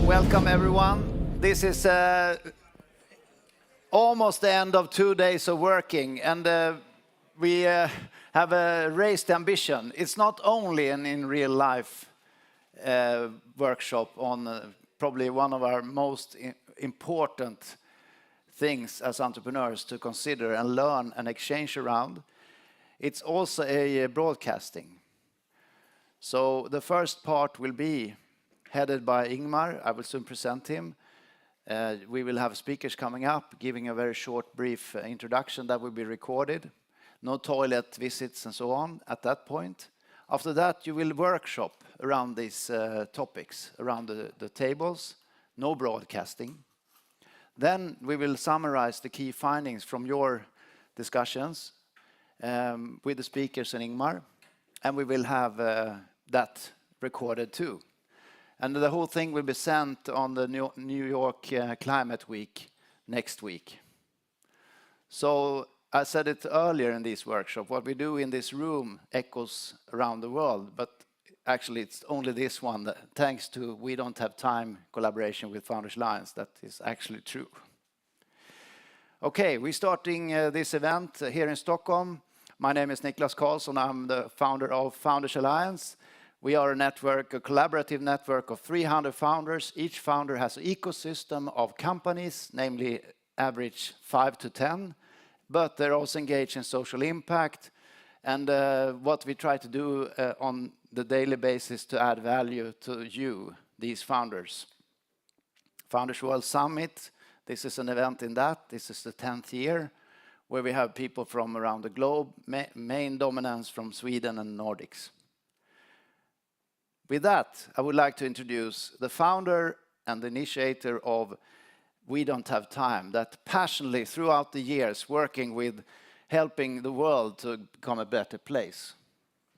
Welcome everyone. This is almost the end of 2 days of working, and we have a raised ambition. It's not only an in real life workshop on probably one of our most important things as entrepreneurs to consider and learn and exchange around. It's also a broadcasting. So the first part will be headed by Ingmar. I will soon present him. We will have speakers coming up, giving a very short, brief introduction that will be recorded. No toilet visits and so on at that point. After that, you will workshop around these topics, around the tables, no broadcasting. Then we will summarize the key findings from your discussions with the speakers and Ingmar, and we will have that recorded too. And the whole thing will be sent on the New York Climate Week next week. So I said it earlier in this workshop, what we do in this room echoes around the world, but actually it's only this one that, thanks to We Don't Have Time collaboration with Founders Alliance, that is actually true. Okay, we're starting this event here in Stockholm. My name is Niclas Carlsson. I'm the founder of Founders Alliance. We are a network, a collaborative network of 300 founders. Each founder has an ecosystem of companies, namely average 5 to 10, but they're also engaged in social impact. And what we try to do on the daily basis to add value to you, these founders. Founders World Summit, this is an event in that. This is the 10th year, where we have people from around the globe, main dominance from Sweden and Nordics. With that, I would like to introduce the founder and the initiator of We Don't Have Time, that passionately throughout the years working with helping the world to become a better place.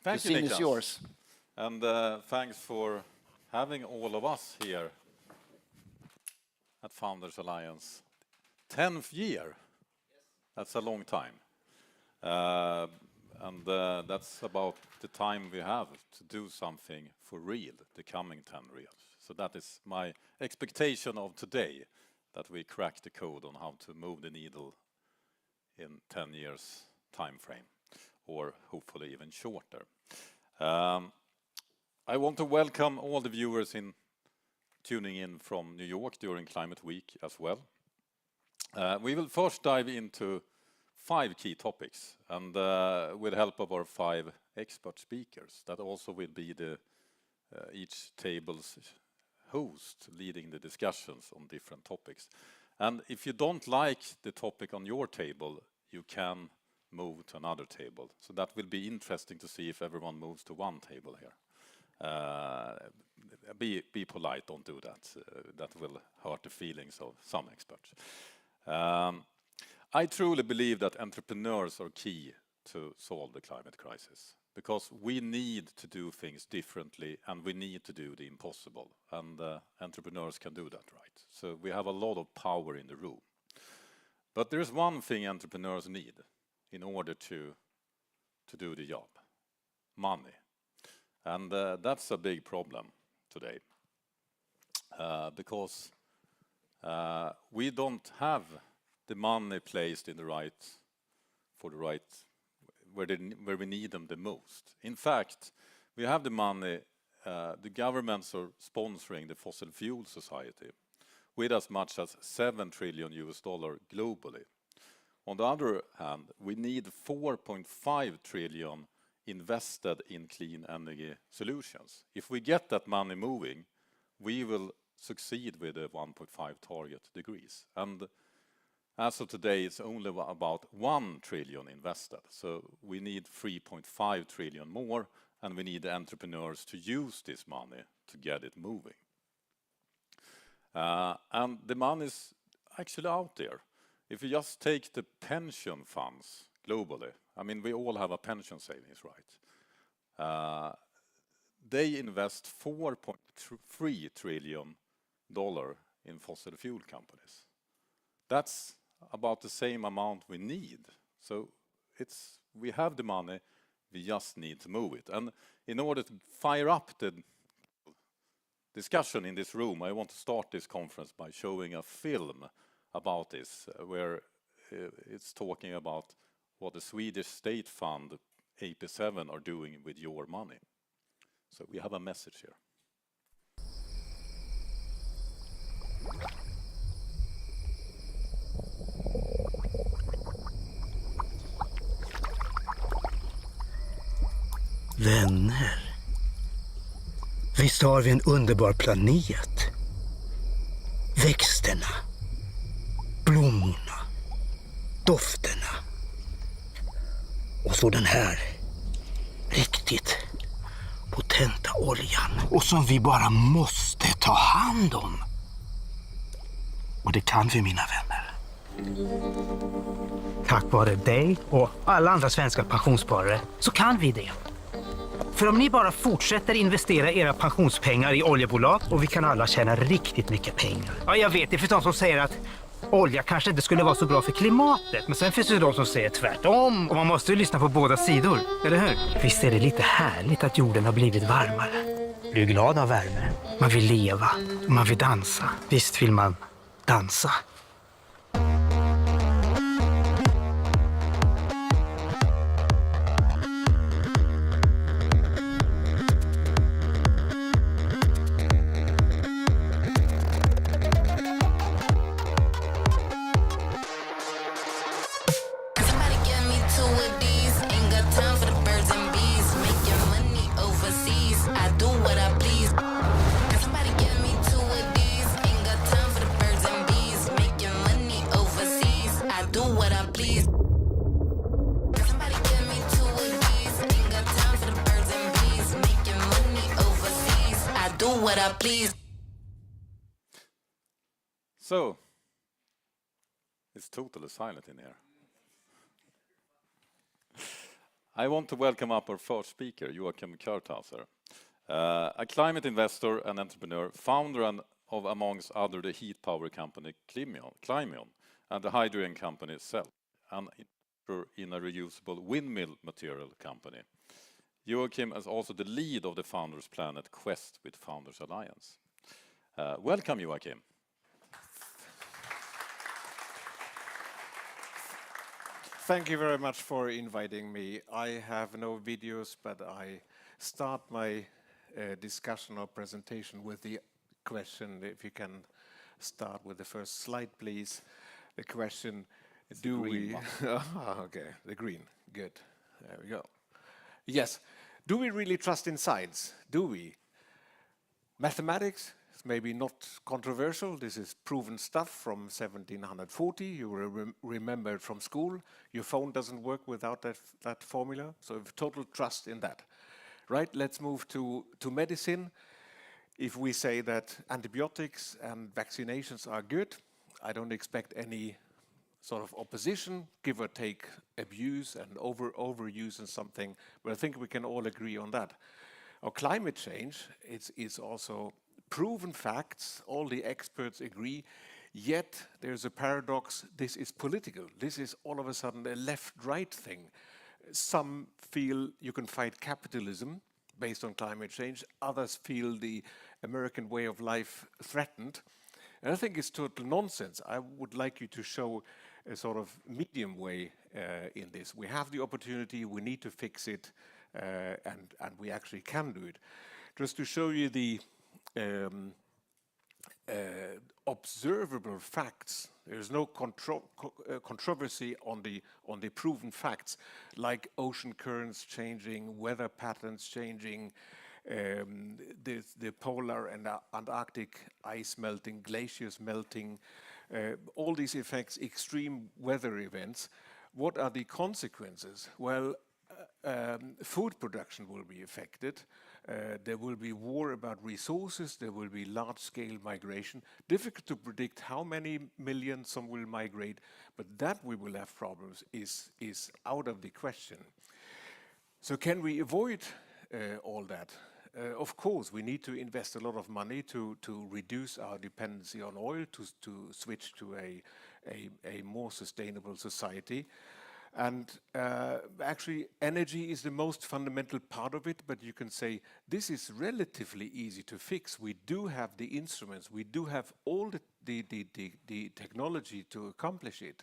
Thank you, The scene Niclas. is yours. And thanks for having all of us here at Founders Alliance. 10th year. That's a long time. And that's about the time we have to do something for real, the coming 10 years. So that is my expectation of today, that we crack the code on how to move the needle in 10 years time frame, or hopefully even shorter. I want to welcome all the viewers tuning in from New York during Climate Week as well. We will first dive into 5 key topics, and with the help of our 5 expert speakers, that also will be each table's host leading the discussions on different topics. And if you don't like the topic on your table, you can move to another table. So that will be interesting to see if everyone moves to one table here. Be polite, don't do that. That will hurt the feelings of some experts. I truly believe that entrepreneurs are key to solve the climate crisis, because we need to do things differently and we need to do the impossible, and entrepreneurs can do that, right? So we have a lot of power in the room. But there's one thing entrepreneurs need in order to do the job: money. And that's a big problem today, because we don't have the money placed in where we need them the most. In fact, we have the money, the governments are sponsoring the fossil fuel society with as much as $7 trillion globally. On the other hand, we need 4.5 trillion invested in clean energy solutions. If we get that money moving, we will succeed with the 1.5 target degrees. And as of today, it's only about 1 trillion invested. So we need 3.5 trillion more, and we need the entrepreneurs to use this money to get it moving. And the money is actually out there. If you just take the pension funds globally, I mean, we all have a pension savings, right? They invest $4.3 trillion in fossil fuel companies. That's about the same amount we need. So we have the money, we just need to move it. And in order to fire up the discussion in this room, I want to start this conference by showing a film about this, where it's talking about what the Swedish state fund, AP7, are doing with your money. So we have a message here. Vänner. Visst har vi en underbar planet. Växterna. Blommorna. Dofterna. Och så den här riktigt potenta oljan. Och som vi bara måste ta hand om. Och det kan vi, mina vänner. Tack vare dig och alla andra svenska pensionssparare så kan vi det. För om ni bara fortsätter investera era pensionspengar i oljebolag och vi kan alla tjäna riktigt mycket pengar. Ja, jag vet, det finns de som säger att olja kanske inte skulle vara så bra för klimatet. Men sen finns det de som säger tvärtom. Och man måste ju lyssna på båda sidor, eller hur? Visst är det lite härligt att jorden har blivit varmare. Blir ju glad av värme. Man vill leva, man vill dansa. Visst vill man dansa. So, it's totally silent in here. I want to welcome up our first speaker, Joachim Karthäuser, a climate investor and entrepreneur, founder of, amongst other, the heat power company Climeon, and the hydrogen company Zelk, and in a reusable windmill material company. Joachim is also the lead of the Founders Planet Quest with Founders Alliance. Welcome, Joachim. Thank you very much for inviting me. I have no videos, but I start my discussion or presentation with the question. If you can start with the first slide, please. The question, it's do the we... okay, the green, good. There we go. Yes, do we really trust in science? Do we? Mathematics? Maybe not controversial. This is proven stuff from 1740. You remember it from school. Your phone doesn't work without that formula. So we have total trust in that. Right, let's move to medicine. If we say that antibiotics and vaccinations are good, I don't expect any sort of opposition, give or take abuse and overuse and something. But I think we can all agree on that. Our climate change is also proven facts, all the experts agree, yet there's a paradox, this is political. This is all of a sudden a left-right thing. Some feel you can fight capitalism based on climate change, others feel the American way of life threatened. And I think it's total nonsense. I would like you to show a sort of medium way in this. We have the opportunity, we need to fix it, and we actually can do it. Just to show you the observable facts. There's no controversy on the proven facts, like ocean currents changing, weather patterns changing, the polar and Antarctic ice melting, glaciers melting, all these effects, extreme weather events. What are the consequences? Well, food production will be affected. There will be war about resources. There will be large-scale migration. Difficult to predict how many millions some will migrate, but that we will have problems is out of the question. So can we avoid all that? Of course, we need to invest a lot of money to reduce our dependency on oil, to switch to a more sustainable society. And actually, energy is the most fundamental part of it, but you can say this is relatively easy to fix. We do have the instruments, we do have all the technology to accomplish it.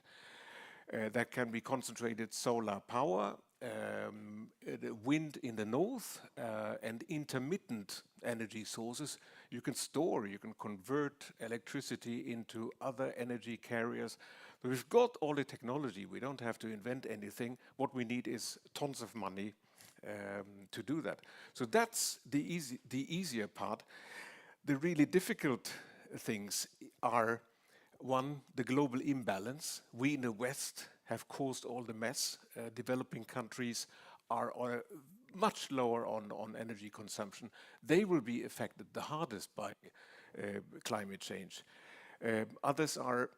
That can be concentrated solar power, the wind in the north, and intermittent energy sources. You can store, you can convert electricity into other energy carriers. So we've got all the technology. We don't have to invent anything. What we need is tons of money to do that. So that's the easier part. The really difficult things are, one, the global imbalance. We in the West have caused all the mess. Developing countries are much lower on energy consumption. They will be affected the hardest by climate change. Others are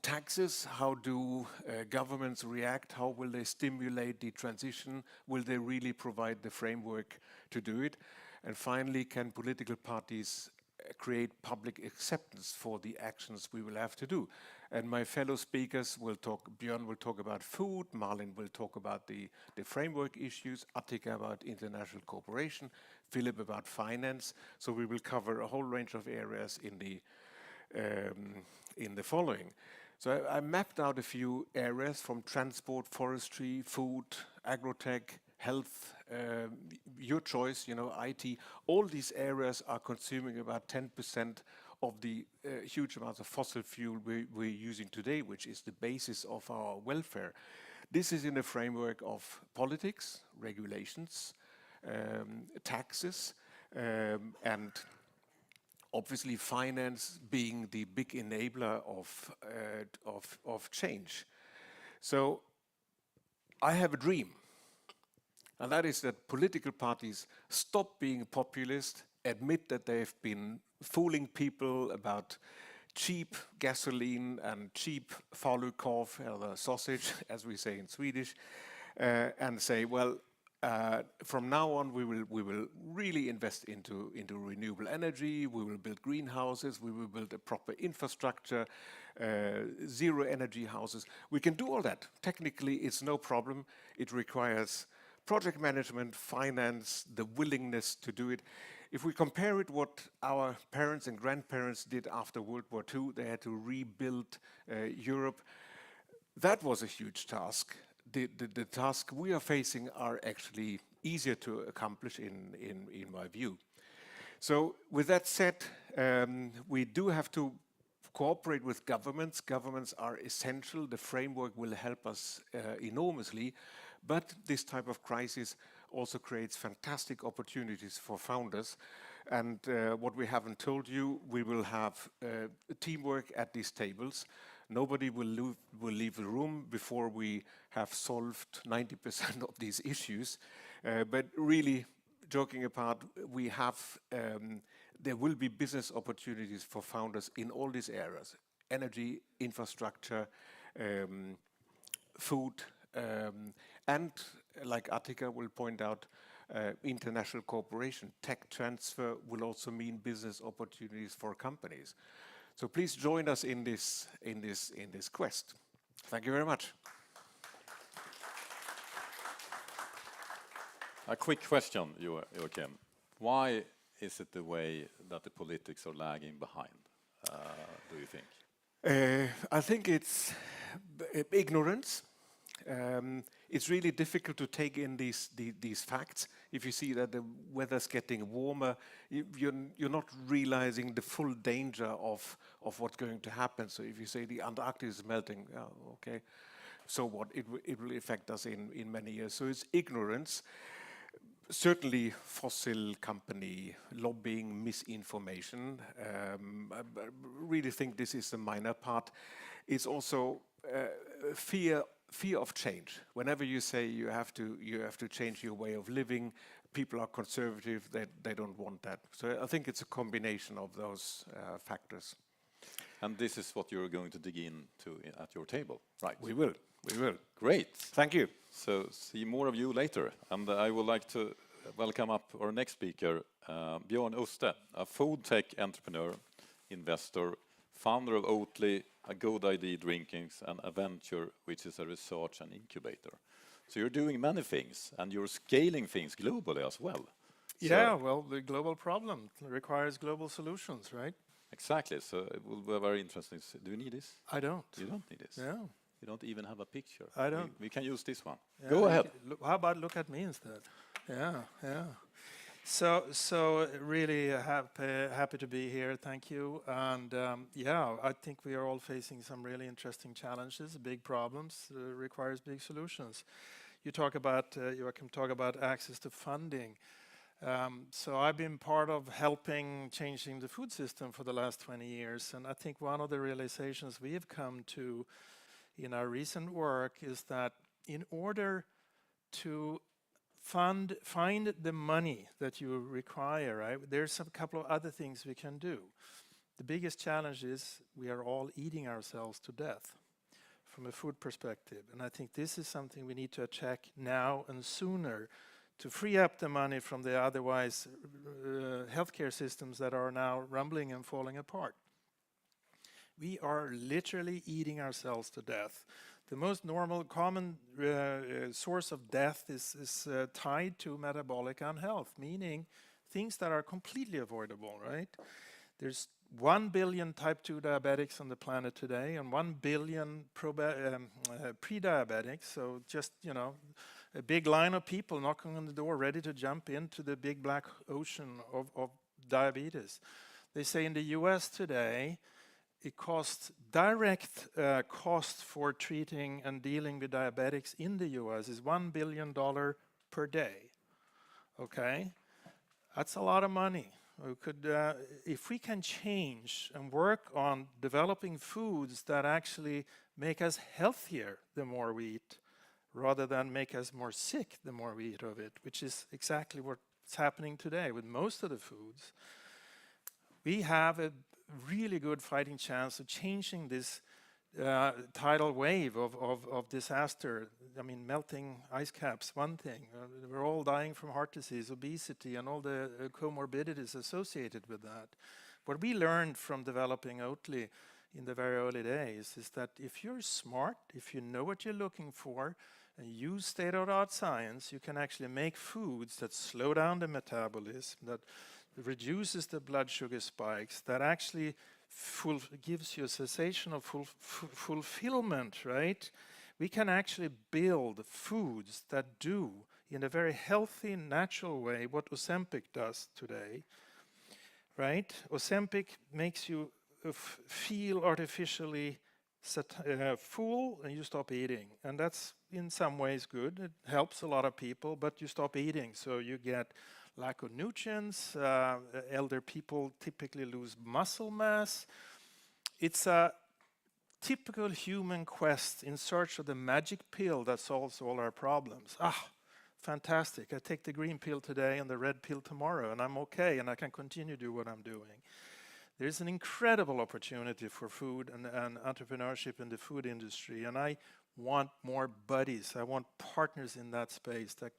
taxes. How do governments react? How will they stimulate the transition? Will they really provide the framework to do it? And finally, can political parties create public acceptance for the actions we will have to do? And my fellow speakers will talk, Björn will talk about food, Malin will talk about the framework issues, Aticka about international cooperation, Philip about finance. So we will cover a whole range of areas in the following. So I mapped out a few areas from transport, forestry, food, agrotech, health, your choice, IT. All these areas are consuming about 10% of the huge amounts of fossil fuel we're using today, which is the basis of our welfare. This is in the framework of politics, regulations, taxes, and obviously finance being the big enabler of change. So I have a dream, and that is that political parties stop being populist, admit that they've been fooling people about cheap gasoline and cheap falukorv, or sausage, as we say in Swedish, and say, well, from now on, we will really invest into renewable energy. We will build greenhouses. We will build a proper infrastructure, zero energy houses. We can do all that. Technically, it's no problem. It requires project management, finance, the willingness to do it. If we compare it what our parents and grandparents did after World War II, they had to rebuild Europe. That was a huge task. The tasks we are facing are actually easier to accomplish in my view. So with that said, we do have to cooperate with governments. Governments are essential. The framework will help us enormously. But this type of crisis also creates fantastic opportunities for founders. And what we haven't told you, we will have teamwork at these tables. Nobody will leave the room before we have solved 90% of these issues. But really, joking apart, we have, there will be business opportunities for founders in all these areas: energy, infrastructure, food, and like Aticka will point out, international cooperation. Tech transfer will also mean business opportunities for companies. So please join us in this quest. Thank you very much. A quick question, Joachim. Why is it the way that the politics are lagging behind, do you think? I think it's ignorance. It's really difficult to take in these facts. If you see that the weather's getting warmer, you're not realizing the full danger of what's going to happen. So if you say the Antarctic is melting, okay, so what? It will affect us in many years. So it's ignorance. Certainly fossil company lobbying, misinformation. I really think this is the minor part. It's also fear of change. Whenever you say you have to change your way of living, people are conservative, they don't want that. So I think it's a combination of those factors. And this is what you're going to dig into at your table, right? We will. Great. Thank you. So see more of you later. And I would like to welcome up our next speaker, Björn Öste, a food tech entrepreneur, investor, founder of Oatly, a good idea drinkings, and Aventure, which is a research and incubator. So you're doing many things, and you're scaling things globally as well. Yeah, well, the global problem requires global solutions, right? Exactly. So it will be very interesting. Do you need this? I don't. You don't need this. Yeah. You don't even have a picture. I don't. We can use this one. Yeah, Go ahead. How about look at me instead? Yeah, yeah. So really happy to be here. Thank you. And yeah, I think we are all facing some really interesting challenges, big problems, requires big solutions. You talk about Joachim talk about access to funding. So I've been part of helping changing the food system for the last 20 years, and I think one of the realizations we have come to in our recent work is that in order to find the money that you require, right, there's a couple of other things we can do. The biggest challenge is we are all eating ourselves to death from a food perspective, and I think this is something we need to attack now and sooner to free up the money from the otherwise healthcare systems that are now rumbling and falling apart. We are literally eating ourselves to death. The most normal, common source of death is tied to metabolic unhealth, meaning things that are completely avoidable, right? There's 1 billion type 2 diabetics on the planet today and 1 billion pre-diabetics, so just, you know, a big line of people knocking on the door ready to jump into the big black ocean of diabetes. They say in the US today, it costs direct cost for treating and dealing with diabetics in the US is $1 billion per day. Okay, that's a lot of money. We could, if we can change and work on developing foods that actually make us healthier the more we eat, rather than make us more sick the more we eat of it, which is exactly what's happening today with most of the foods, we have a really good fighting chance of changing this tidal wave of disaster. I mean, melting ice caps, one thing. We're all dying from heart disease, obesity, and all the comorbidities associated with that. What we learned from developing Oatly in the very early days is that if you're smart, if you know what you're looking for, and use state-of-the-art science, you can actually make foods that slow down the metabolism, that reduces the blood sugar spikes, that actually gives you a sensation of fulfillment, right? We can actually build foods that do, in a very healthy, natural way, what Ozempic does today, right? Ozempic makes you feel artificially full and you stop eating, and that's in some ways good. It helps a lot of people, but you stop eating, so you get lack of nutrients. Elder people typically lose muscle mass. It's a typical human quest in search of the magic pill that solves all our problems. Fantastic, I take the green pill today and the red pill tomorrow and I'm okay and I can continue to do what I'm doing. There's an incredible opportunity for food and entrepreneurship in the food industry, and I want more buddies. I want partners in that space that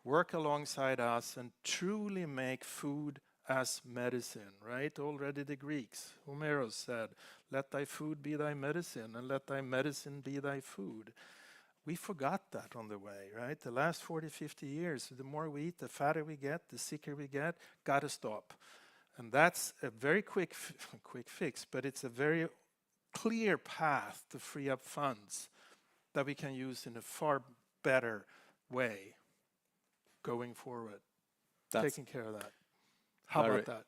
work alongside us and truly make food as medicine, right? Already the Greeks, Homeros said, let thy food be thy medicine and let thy medicine be thy food. We forgot that on the way, right? The last 40, 50 years, the more we eat, the fatter we get, the sicker we get, gotta stop. And that's a very quick fix, but it's a very clear path to free up funds that we can use in a far better way going forward. Taking care of that. How about that?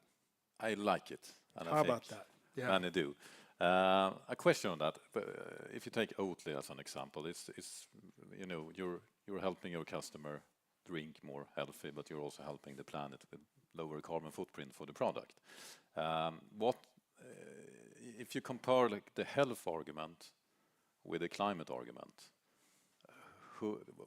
I like it. And How about that? Yeah. Many do. A question on that. If you take Oatly as an example, it's you know, you're helping your customer drink more healthy, but you're also helping the planet with lower carbon footprint for the product. If you compare like the health argument with the climate argument,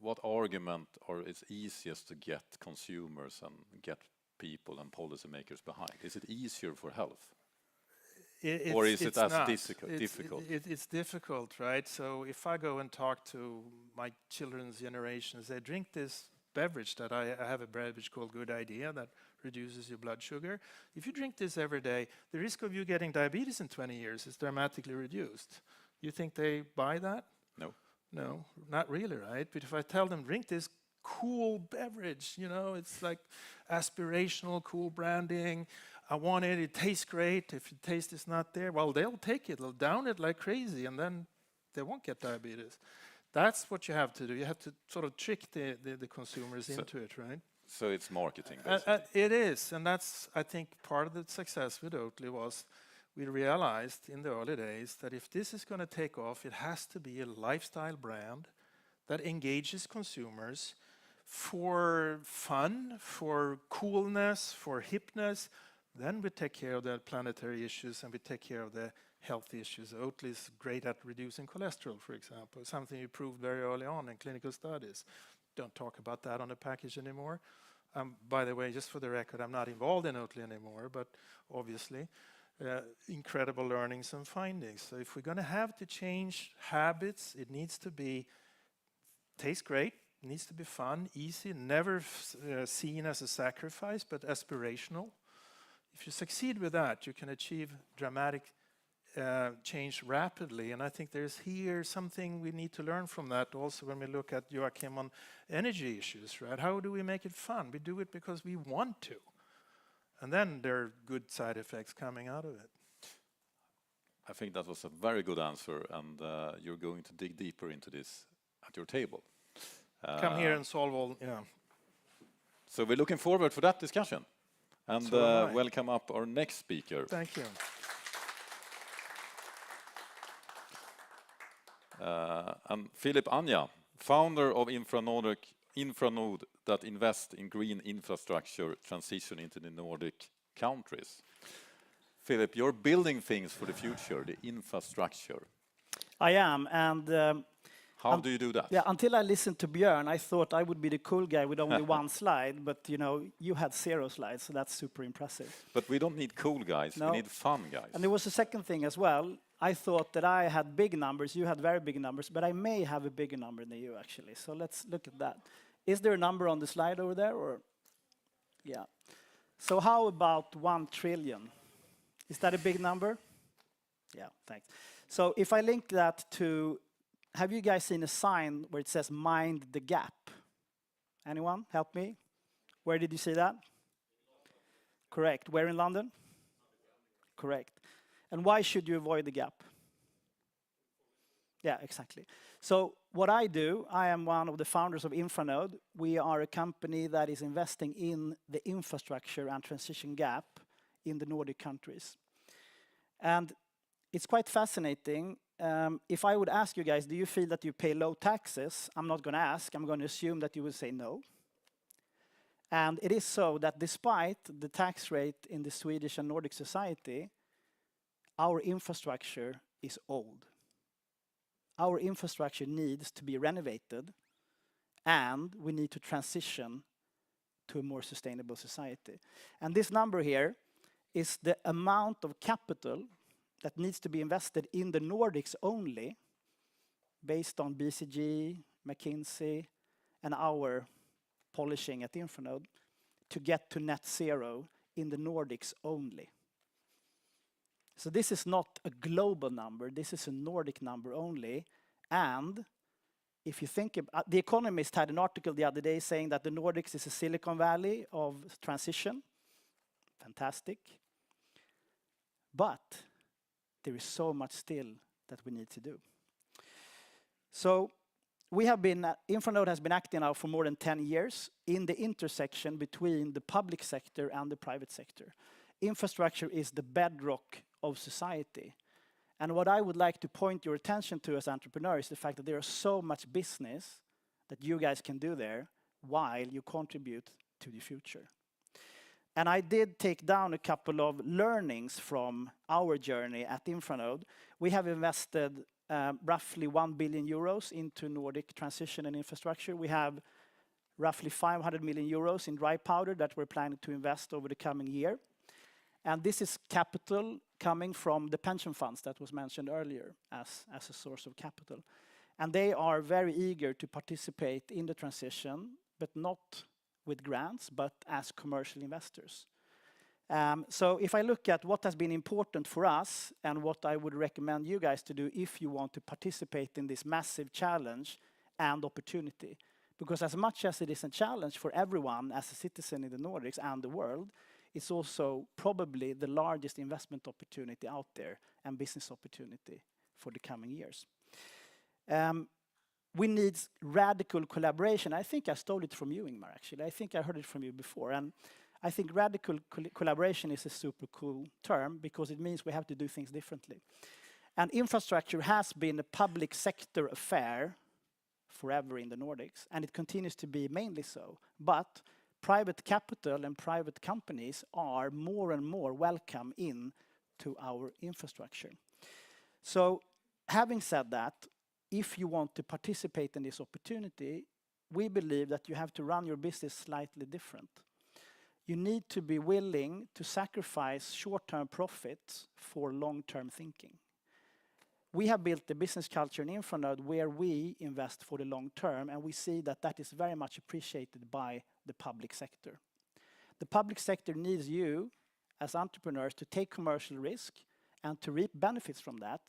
what argument is easiest to get consumers and get people and policymakers behind? Is it easier for health? Or is it as difficult? It's difficult, right? So if I go and talk to my children's generations, they drink this beverage that I have a beverage called Good Idea that reduces your blood sugar. If you drink this every day, the risk of you getting diabetes in 20 years is dramatically reduced. You think they buy that? No. No, not really, right? But if I tell them, drink this cool beverage, you know, it's like aspirational, cool branding. I want it, it tastes great. If the taste is not there, well, they'll take it, they'll down it like crazy, and then they won't get diabetes. That's what you have to do. You have to sort of trick the consumers into it, right? So it's marketing, basically. It is, and that's, I think, part of the success with Oatly was we realized in the early days that if this is going to take off, it has to be a lifestyle brand that engages consumers for fun, for coolness, for hipness. Then we take care of the planetary issues and we take care of the health issues. Oatly is great at reducing cholesterol, for example, something we proved very early on in clinical studies. Don't talk about that on the package anymore. By the way, just for the record, I'm not involved in Oatly anymore, but obviously incredible learnings and findings. So if we're going to have to change habits, it needs to be taste great, it needs to be fun, easy, never seen as a sacrifice, but aspirational. If you succeed with that, you can achieve dramatic change rapidly. And I think there's here something we need to learn from that also when we look at Joachim on energy issues, right? How do we make it fun? We do it because we want to. And then there are good side effects coming out of it. I think that was a very good answer, and you're going to dig deeper into this at your table. Come here and solve all, yeah. So we're looking forward for that discussion. And welcome up our next speaker. Thank you. And Philip Anja, founder of Infranode that invest in green infrastructure transition into the Nordic countries. Philip, you're building things for the future, the infrastructure. I am, and how do you do that? Yeah, until I listened to Björn, I thought I would be the cool guy with only one slide, but you know, you had 0 slides, so that's super impressive. But we don't need cool guys, No. we need fun guys. And there was a second thing as well. I thought that I had big numbers, you had very big numbers, but I may have a bigger number than you actually. So let's look at that. Is there a number on the slide over there, or? Yeah. So how about 1 trillion? Is that a big number? Yeah, thanks. So if I link that to, have you guys seen a sign where it says mind the gap? Anyone? Help me. Where did you see that? Correct. Where in London? Correct. And why should you avoid the gap? Yeah, exactly. So what I do, I am one of the founders of Infranode. We are a company that is investing in the infrastructure and transition gap in the Nordic countries. And it's quite fascinating. If I would ask you guys, do you feel that you pay low taxes? I'm not going to ask. I'm going to assume that you will say no. And it is so that despite the tax rate in the Swedish and Nordic society, our infrastructure is old. Our infrastructure needs to be renovated, and we need to transition to a more sustainable society. And this number here is the amount of capital that needs to be invested in the Nordics only, based on BCG, McKinsey, and our polishing at Infranode, to get to net zero in the Nordics only. So this is not a global number, this is a Nordic number only. And if you think about, The Economist had an article the other day saying that the Nordics is a Silicon Valley of transition. Fantastic. But there is so much still that we need to do. So we have been, Infranode has been acting now for more than 10 years in the intersection between the public sector and the private sector. Infrastructure is the bedrock of society. And what I would like to point your attention to as entrepreneurs is the fact that there is so much business that you guys can do there while you contribute to the future. And I did take down a couple of learnings from our journey at Infranode. We have invested roughly 1 billion euros into Nordic transition and infrastructure. We have roughly 500 million euros in dry powder that we're planning to invest over the coming year. And this is capital coming from the pension funds that was mentioned earlier as a source of capital. And they are very eager to participate in the transition, but not with grants, but as commercial investors. So if I look at what has been important for us and what I would recommend you guys to do if you want to participate in this massive challenge and opportunity, because as much as it is a challenge for everyone as a citizen in the Nordics and the world, it's also probably the largest investment opportunity out there and business opportunity for the coming years. We need radical collaboration. I think I stole it from you, Ingmar, actually. I think I heard it from you before. And I think radical collaboration is a super cool term because it means we have to do things differently. And infrastructure has been a public sector affair forever in the Nordics, and it continues to be mainly so. But private capital and private companies are more and more welcome in to our infrastructure. So having said that, if you want to participate in this opportunity, we believe that you have to run your business slightly different. You need to be willing to sacrifice short-term profits for long-term thinking. We have built a business culture in Infranode where we invest for the long term, and we see that that is very much appreciated by the public sector. The public sector needs you as entrepreneurs to take commercial risk and to reap benefits from that,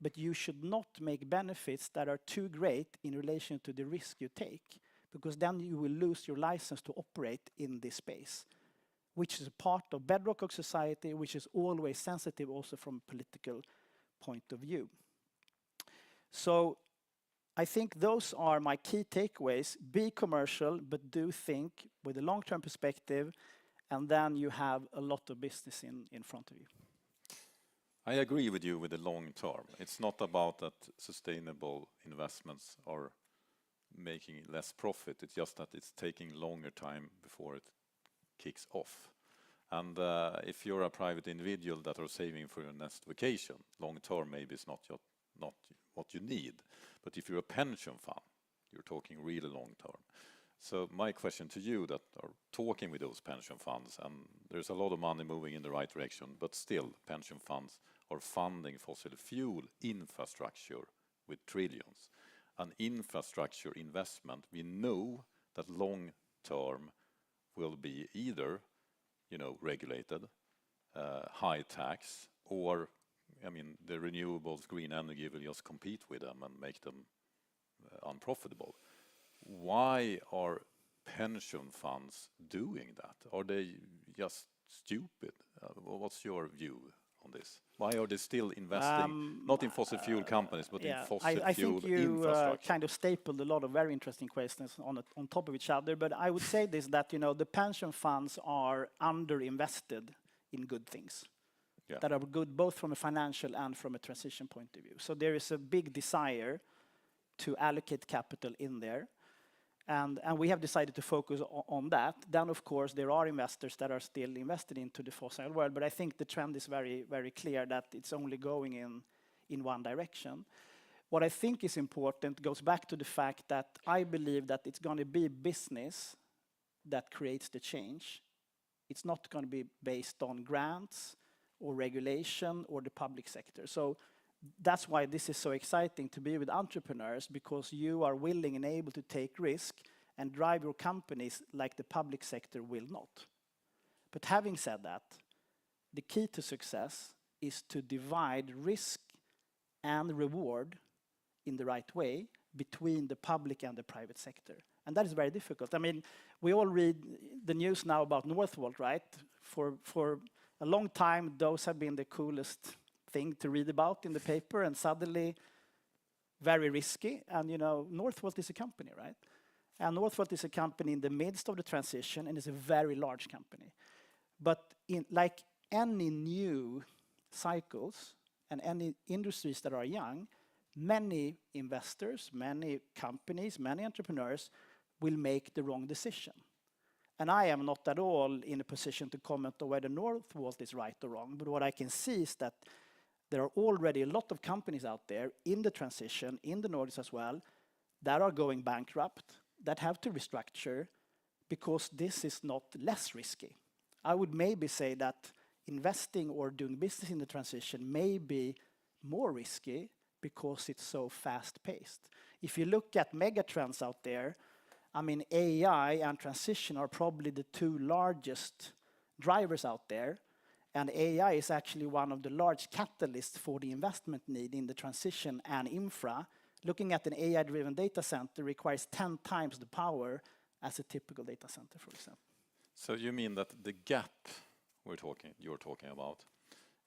but you should not make benefits that are too great in relation to the risk you take, because then you will lose your license to operate in this space, which is a part of bedrock of society, which is always sensitive also from a political point of view. So I think those are my key takeaways. Be commercial, but do think with a long-term perspective, and then you have a lot of business in front of you. I agree with you with the long term. It's not about that sustainable investments are making less profit. It's just that it's taking longer time before it kicks off. And if you're a private individual that are saving for your next vacation, long term maybe it's not what you need. But if you're a pension fund, you're talking really long term. So my question to you that are talking with those pension funds, and there's a lot of money moving in the right direction, but still pension funds are funding fossil fuel infrastructure with trillions. An infrastructure investment, we know that long term will be either, regulated, high tax, or, the renewables, green energy will just compete with them and make them unprofitable. Why are pension funds doing that? Are they just stupid? What's your view on this? Why are they still investing, not in fossil fuel companies, but in fossil fuel infrastructure? I think you kind of stapled a lot of very interesting questions on top of each other, but I would say this, that the pension funds are underinvested in good things that are good both from a financial and from a transition point of view. So there is a big desire to allocate capital in there. And we have decided to focus on that. Then, of course, there are investors that are still invested into the fossil world, but I think the trend is very, very clear that it's only going in one direction. What I think is important goes back to the fact that I believe that it's going to be business that creates the change. It's not going to be based on grants or regulation or the public sector. So that's why this is so exciting to be with entrepreneurs, because you are willing and able to take risk and drive your companies like the public sector will not. But having said that, the key to success is to divide risk and reward in the right way between the public and the private sector. And that is very difficult. We all read the news now about Northvolt, right? For a long time, those have been the coolest thing to read about in the paper, and suddenly very risky. And Northvolt is a company, right? And Northvolt is a company in the midst of the transition, and is a very large company. But like any new cycles and any industries that are young, many investors, many companies, many entrepreneurs will make the wrong decision. And I am not at all in a position to comment on whether Northvolt is right or wrong, but what I can see is that there are already a lot of companies out there in the transition, in the Nordics as well, that are going bankrupt, that have to restructure, because this is not less risky. I would maybe say that investing or doing business in the transition may be more risky because it's so fast-paced. If you look at mega trends out there, I mean, AI and transition are probably the two largest drivers out there. And AI is actually one of the large catalysts for the investment need in the transition and infra. Looking at an AI-driven data center requires 10 times the power as a typical data center, for example. So you mean that the gap you're talking about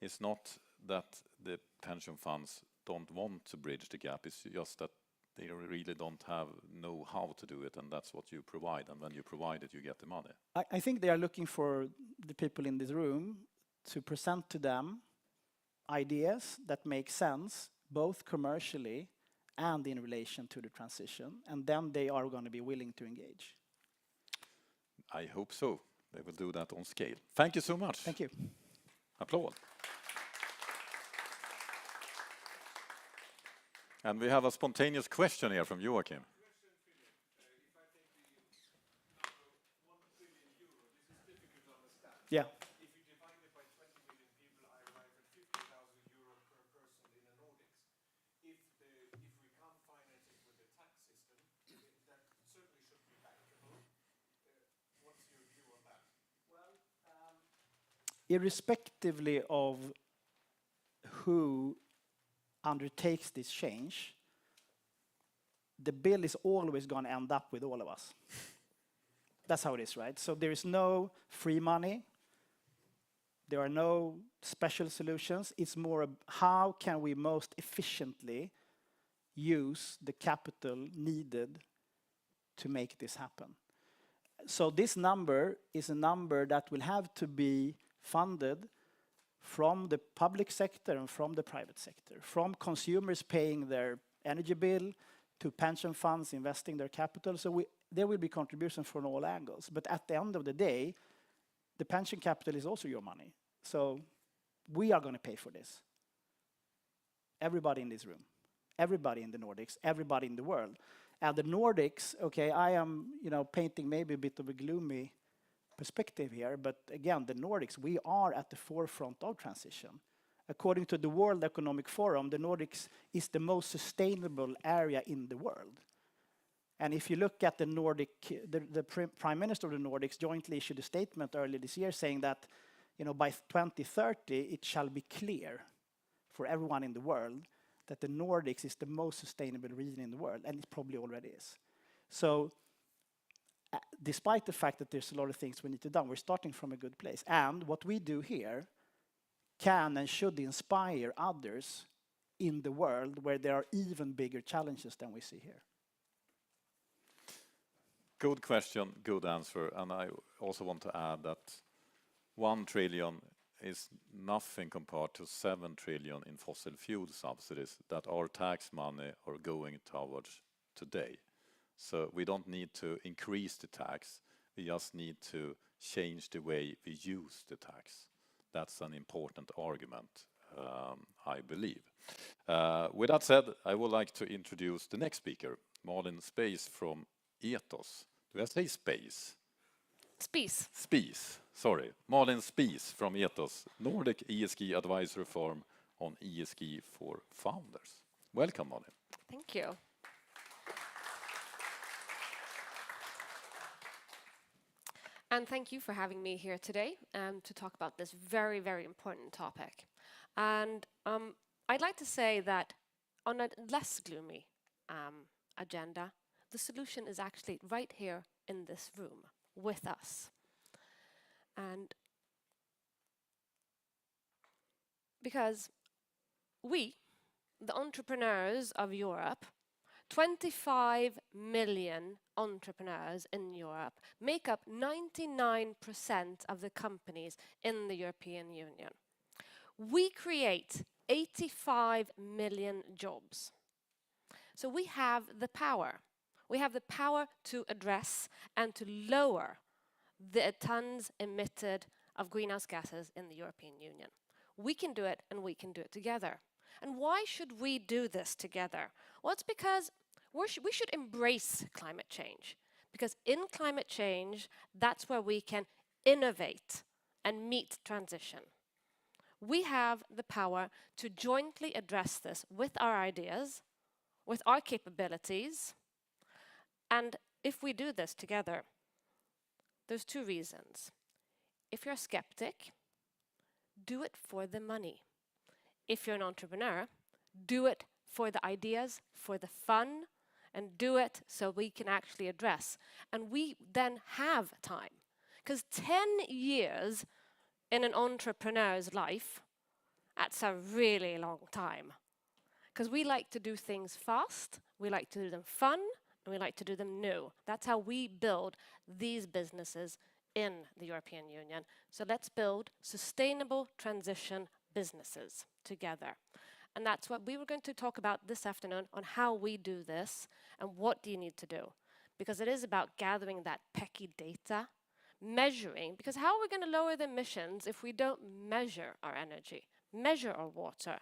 is not that the pension funds don't want to bridge the gap, it's just that they really don't know how to do it, and that's what you provide, and when you provide it, you get the money. I think they are looking for the people in this room to present to them ideas that make sense, both commercially and in relation to the transition, and then they are going to be willing to engage. I hope so. They will do that on scale. Thank you so much. Thank you. Applaud. And we have a spontaneous question here from Joachim. Yeah. If you divide it by 20 million people, I arrive at 50,000 euro per person in the Nordics. If we can't finance it with the tax system, that certainly should be bankable. What's your view on that? Well, irrespectively of who undertakes this change, the bill is always going to end up with all of us. That's how it is, right? So there is no free money. There are no special solutions. It's more how can we most efficiently use the capital needed to make this happen. So this number is a number that will have to be funded from the public sector and from the private sector, from consumers paying their energy bill to pension funds investing their capital. So there will be contributions from all angles. But at the end of the day, the pension capital is also your money. So we are going to pay for this. Everybody in this room, everybody in the Nordics, everybody in the world. And the Nordics, okay, I am, painting maybe a bit of a gloomy perspective here, but again, the Nordics, we are at the forefront of transition. According to the World Economic Forum, the Nordics is the most sustainable area in the world. And if you look at the Prime Minister of the Nordics jointly issued a statement earlier this year saying that, by 2030, it shall be clear for everyone in the world that the Nordics is the most sustainable region in the world, and it probably already is. So, despite the fact that there's a lot of things we need to do, we're starting from a good place. And what we do here can and should inspire others in the world where there are even bigger challenges than we see here. Good question, good answer. And I also want to add that 1 trillion is nothing compared to 7 trillion in fossil fuel subsidies that our tax money are going towards today. So we don't need to increase the tax, we just need to change the way we use the tax. That's an important argument, I believe. With that said, I would like to introduce the next speaker, Malin Speace from Ethos. Do I say space? Speace. Speace, sorry. Malin Speace from Ethos, Nordic ESG advisory firm on ESG for founders. Welcome, Malin. Thank you. And thank you for having me here today to talk about this very, very important topic. And I'd like to say that on a less gloomy agenda, the solution is actually right here in this room with us. And because we, the entrepreneurs of Europe, 25 million entrepreneurs in Europe make up 99% of the companies in the European Union. We create 85 million jobs. So we have the power. We have the power to address and to lower the tons emitted of greenhouse gases in the European Union. We can do it, and we can do it together. And why should we do this together? Well, it's because we should embrace climate change. Because in climate change, that's where we can innovate and meet transition. We have the power to jointly address this with our ideas, with our capabilities, and if we do this together, there's two reasons. If you're a skeptic, do it for the money. If you're an entrepreneur, do it for the ideas, for the fun, and do it so we can actually address. And we then have time. Because 10 years in an entrepreneur's life, that's a really long time. Because we like to do things fast, we like to do them fun, and we like to do them new. That's how we build these businesses in the European Union. So let's build sustainable transition businesses together. And that's what we were going to talk about this afternoon, on how we do this and what do you need to do. Because it is about gathering that pecky data, measuring, because how are we going to lower the emissions if we don't measure our energy, measure our water,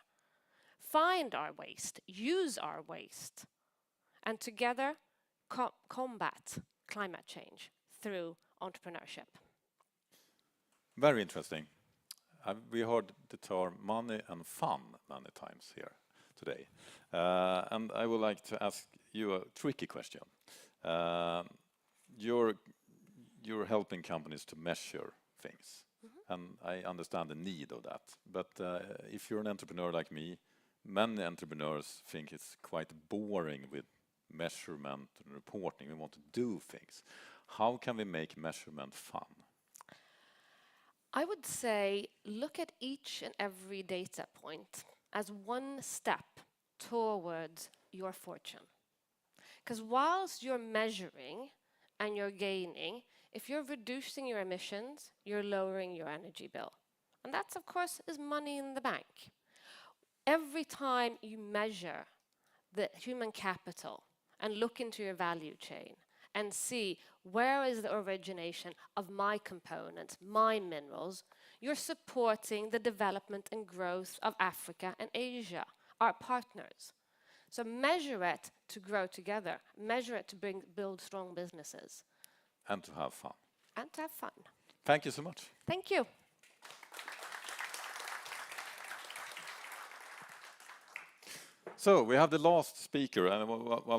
find our waste, use our waste, and together combat climate change through entrepreneurship. Very interesting. We heard the term money and fun many times here today. And I would like to ask you a tricky question. You're helping companies to measure things. And I understand the need of that. But if you're an entrepreneur like me, many entrepreneurs think it's quite boring with measurement and reporting. We want to do things. How can we make measurement fun? I would say look at each and every data point as one step towards your fortune. Because whilst you're measuring and you're gaining, if you're reducing your emissions, you're lowering your energy bill. And that's, of course, is money in the bank. Every time you measure the human capital and look into your value chain and see where is the origination of my components, my minerals, you're supporting the development and growth of Africa and Asia, our partners. So measure it to grow together, measure it to build strong businesses. And to have fun. And to have fun. Thank you so much. Thank you. So we have the last speaker, and I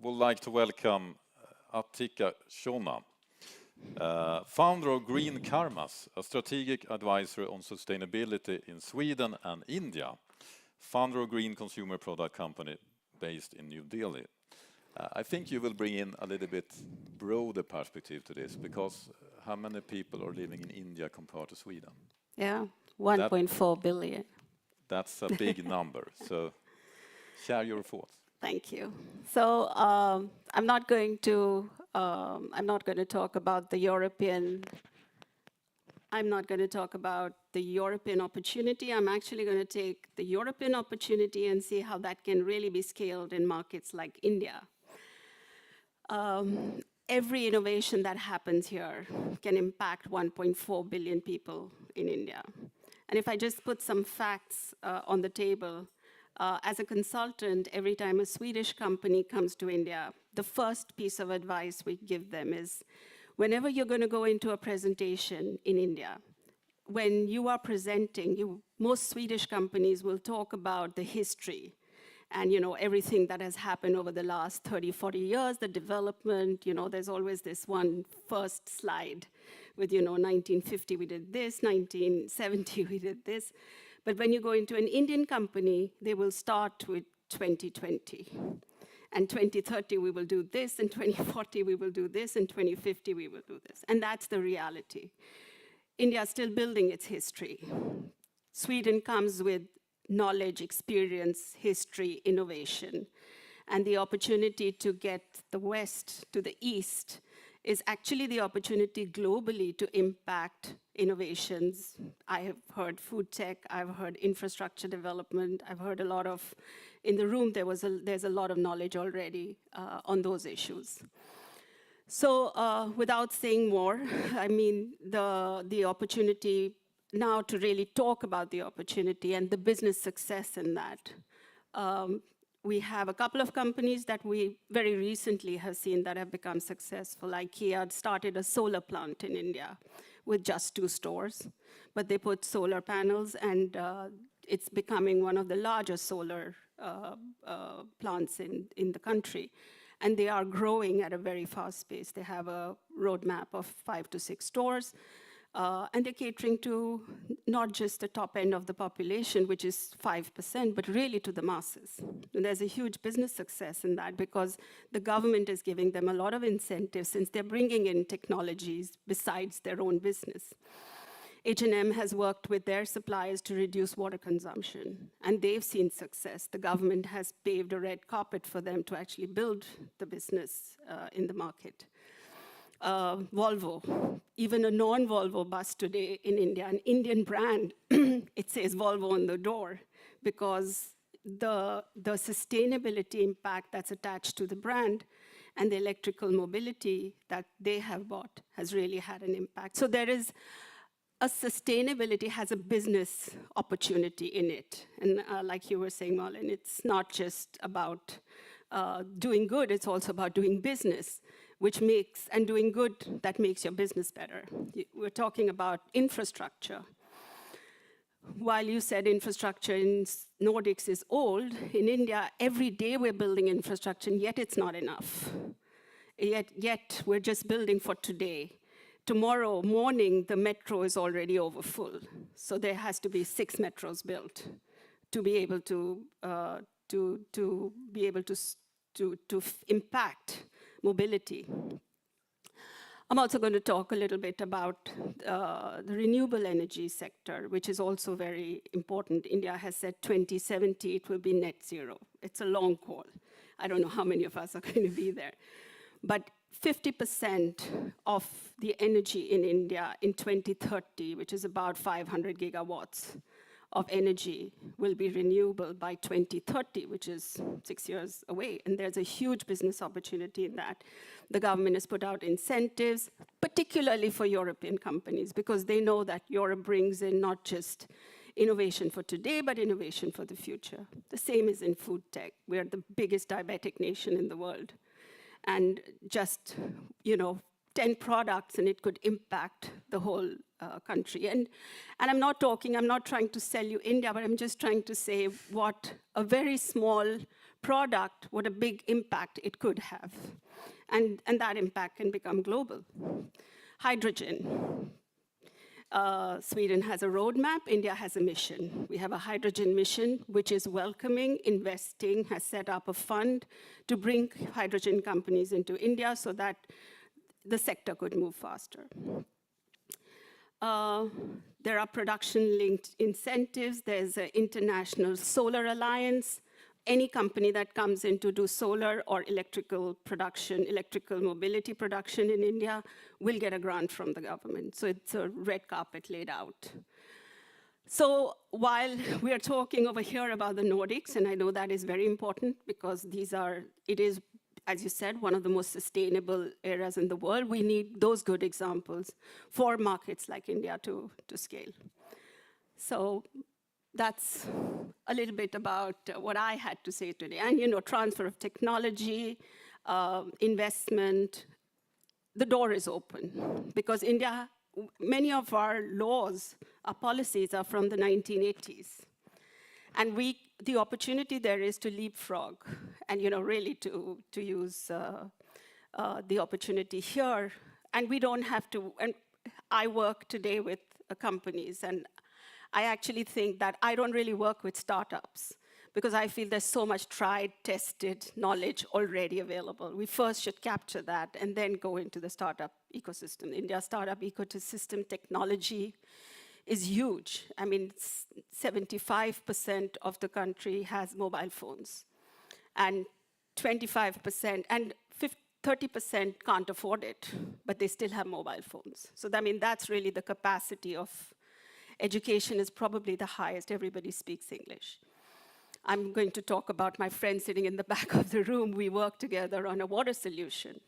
would like to welcome Aticka Chona, founder of GREENKARMAS, a strategic advisor on sustainability in Sweden and India, founder of Green Consumer Product Company based in New Delhi. I think you will bring in a little bit broader perspective to this, because how many people are living in India compared to Sweden? Yeah, 1.4 billion. That's a big number. So share your thoughts. Thank you. So I'm not going to talk about the European. I'm not going to talk about the European opportunity. I'm actually going to take the European opportunity and see how that can really be scaled in markets like India. Every innovation that happens here can impact 1.4 billion people in India. And if I just put some facts on the table, as a consultant, every time a Swedish company comes to India, the first piece of advice we give them is, whenever you're going to go into a presentation in India, when you are presenting, most Swedish companies will talk about the history and everything that has happened over the last 30, 40 years, the development. There's always this one first slide with 1950 we did this, 1970 we did this. But when you go into an Indian company, they will start with 2020. And 2030 we will do this, and 2040 we will do this, and 2050 we will do this. And that's the reality. India is still building its history. Sweden comes with knowledge, experience, history, innovation. And the opportunity to get the West to the East is actually the opportunity globally to impact innovations. I have heard food tech, I've heard infrastructure development, I've heard a lot of, in the room there's a lot of knowledge already on those issues. So without saying more, I mean, the opportunity now to really talk about the opportunity and the business success in that. We have a couple of companies that we very recently have seen that have become successful. IKEA started a solar plant in India with just 2 stores, but they put solar panels, and it's becoming one of the largest solar plants in the country. and they are growing at a very fast pace. They have a roadmap of 5 to 6 stores, and they're catering to not just the top end of the population, which is 5%, but really to the masses. And there's a huge business success in that because the government is giving them a lot of incentives since they're bringing in technologies besides their own business. H&M has worked with their suppliers to reduce water consumption, and they've seen success. The government has paved a red carpet for them to actually build the business in the market. Volvo, even a non-Volvo bus today in India, an Indian brand, it says Volvo on the door because the sustainability impact that's attached to the brand and the electrical mobility that they have bought has really had an impact. So there is a sustainability has a business opportunity in it. And like you were saying, Malin, it's not just about doing good, it's also about doing business, which makes, and doing good, that makes your business better. We're talking about infrastructure. While you said infrastructure in Nordics is old, in India, every day we're building infrastructure, and yet it's not enough. Yet we're just building for today. Tomorrow morning, the metro is already over full. So there has to be 6 metros built to be able to impact mobility. I'm also going to talk a little bit about the renewable energy sector, which is also very important. India has said 2070 it will be net zero. It's a long call. I don't know how many of us are going to be there. But 50% of the energy in India in 2030, which is about 500 gigawatts of energy, will be renewable by 2030, which is 6 years away. And there's a huge business opportunity in that. The government has put out incentives, particularly for European companies, because they know that Europe brings in not just innovation for today, but innovation for the future. The same is in food tech. We are the biggest diabetic nation in the world. And just, 10 products, and it could impact the whole country. And I'm not trying to sell you India, but I'm just trying to say what a very small product, what a big impact it could have. And that impact can become global. Hydrogen. Sweden has a roadmap, India has a mission. We have a hydrogen mission, which is welcoming, investing, has set up a fund to bring hydrogen companies into India so that the sector could move faster. There are production-linked incentives. There's an international solar alliance. Any company that comes in to do solar or electrical production, electrical mobility production in India will get a grant from the government. So it's a red carpet laid out. So while we are talking over here about the Nordics, and I know that is very important because it is, as you said, one of the most sustainable areas in the world. We need those good examples for markets like India to scale. So that's a little bit about what I had to say today. And, transfer of technology, investment, the door is open. Because India, many of our laws, our policies are from the 1980s. And the opportunity there is to leapfrog and, really to use the opportunity here. And we don't have to, and I work today with companies, and I actually think that I don't really work with startups because I feel there's so much tried, tested knowledge already available. We first should capture that and then go into the startup ecosystem. India's startup ecosystem technology is huge. I mean, 75% of the country has mobile phones, and 25%, and 30% can't afford it, but they still have mobile phones. So, that's really the capacity of education is probably the highest. Everybody speaks English. I'm going to talk about my friend sitting in the back of the room. We worked together on a water solution.